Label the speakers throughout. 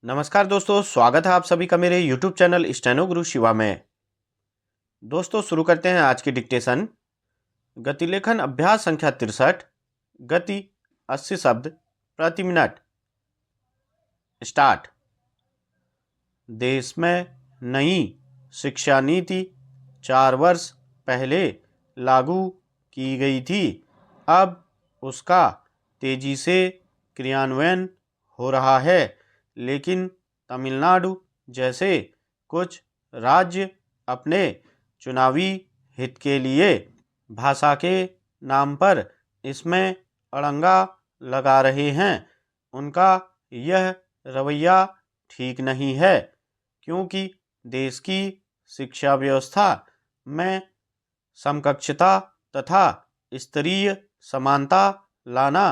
Speaker 1: नमस्कार दोस्तों, स्वागत है आप सभी का मेरे YouTube चैनल स्टेनो गुरु शिवा में। दोस्तों शुरू करते हैं आज की डिक्टेशन। गति लेखन अभ्यास संख्या 63। गति 80 शब्द प्रति मिनट। स्टार्ट। देश में नई शिक्षा नीति 4 वर्ष पहले लागू की गई थी। अब उसका तेजी से क्रियान्वयन हो रहा है, लेकिन तमिलनाडु जैसे कुछ राज्य अपने चुनावी हित के लिए भाषा के नाम पर इसमें अड़ंगा लगा रहे हैं। उनका यह रवैया ठीक नहीं है, क्योंकि देश की शिक्षा व्यवस्था में समकक्षता तथा स्तरीय समानता लाना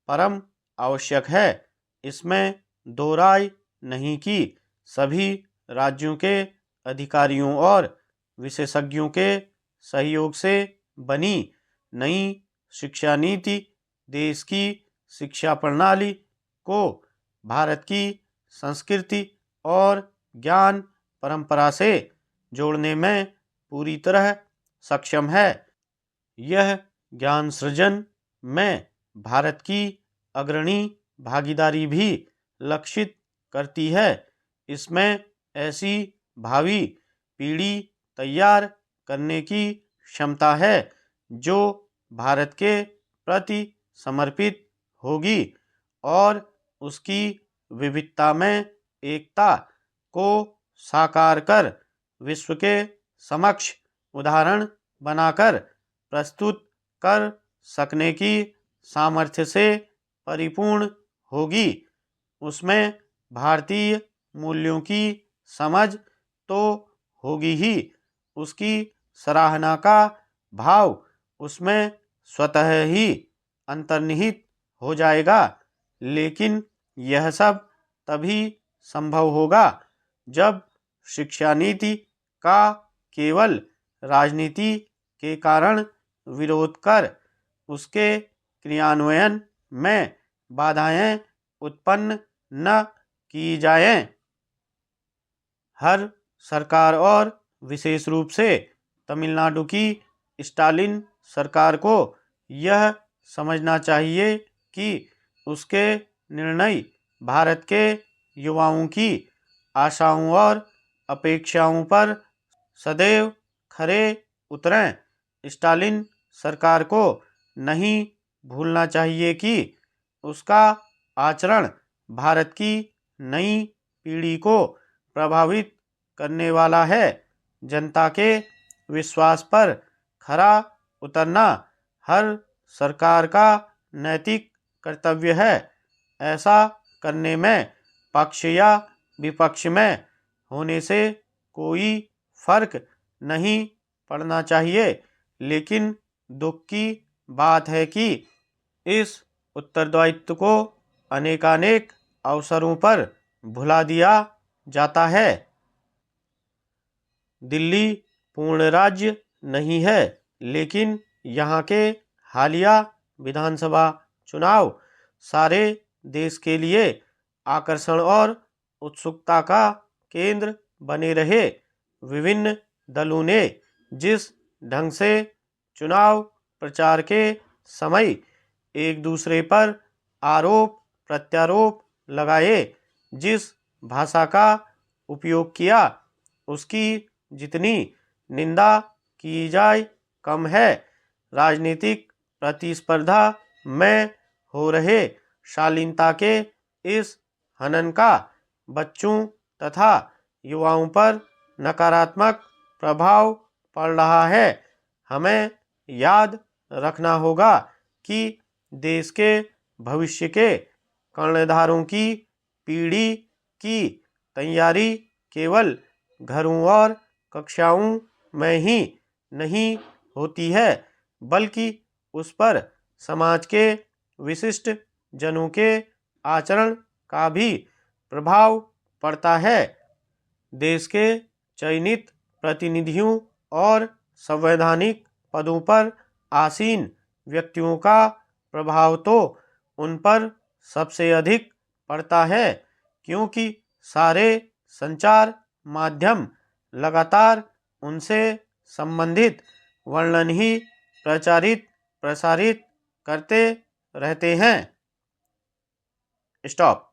Speaker 1: परम आवश्यक है। इसमें दो राय नहीं कि सभी राज्यों के अधिकारियों और विशेषज्ञों के सहयोग से बनी नई शिक्षा नीति देश की शिक्षा प्रणाली को भारत की संस्कृति और ज्ञान परंपरा से जोड़ने में पूरी तरह सक्षम है। यह ज्ञान सृजन में भारत की अग्रणी भागीदारी भी लक्षित करती है। इसमें ऐसी भावी पीढ़ी तैयार करने की क्षमता है जो भारत के प्रति समर्पित होगी और उसकी विविधता में एकता को साकार कर विश्व के समक्ष उदाहरण बनाकर प्रस्तुत कर सकने की सामर्थ्य से परिपूर्ण होगी। उसमें भारतीय मूल्यों की समझ तो होगी ही, उसकी सराहना का भाव उसमें स्वतः ही अंतर्निहित हो जाएगा। लेकिन यह सब तभी संभव होगा जब शिक्षा नीति का केवल राजनीति के कारण विरोध कर उसके क्रियान्वयन में बाधाएं उत्पन्न न की जाएं। हर सरकार और विशेष रूप से तमिलनाडु की स्टालिन सरकार को यह समझना चाहिए कि उसके निर्णय भारत के युवाओं की आशाओं और अपेक्षाओं पर सदैव खरे उतरें। स्टालिन सरकार को नहीं भूलना चाहिए कि उसका आचरण भारत की नई पीढ़ी को प्रभावित करने वाला है। जनता के विश्वास पर खरा उतरना हर सरकार का नैतिक कर्तव्य है। ऐसा करने में पक्ष या विपक्ष में होने से कोई फर्क नहीं पड़ना चाहिए। लेकिन दुख की बात है कि इस उत्तरदायित्व को अनेकानेक अवसरों पर भुला दिया जाता है। दिल्ली पूर्ण राज्य नहीं है, लेकिन यहाँ के हालिया विधानसभा चुनाव सारे देश के लिए आकर्षण और उत्सुकता का केंद्र बने रहे। विभिन्न दलों ने जिस ढंग से चुनाव प्रचार के समय एक दूसरे पर आरोप प्रत्यारोप लगाए, जिस भाषा का उपयोग किया, उसकी जितनी निंदा की जाए कम है। राजनीतिक प्रतिस्पर्धा में हो रहे शालीनता के इस हनन का बच्चों तथा युवाओं पर नकारात्मक प्रभाव पड़ रहा है। हमें याद रखना होगा कि देश के भविष्य के कर्णधारों की पीढ़ी की तैयारी केवल घरों और कक्षाओं में ही नहीं होती है, बल्कि उस पर समाज के विशिष्ट जनों के आचरण का भी प्रभाव पड़ता है। देश के चयनित प्रतिनिधियों और संवैधानिक पदों पर आसीन व्यक्तियों का प्रभाव तो उन पर सबसे अधिक पड़ता है, क्योंकि सारे संचार माध्यम लगातार उनसे संबंधित वर्णन ही प्रसारित करते रहते हैं। स्टॉप।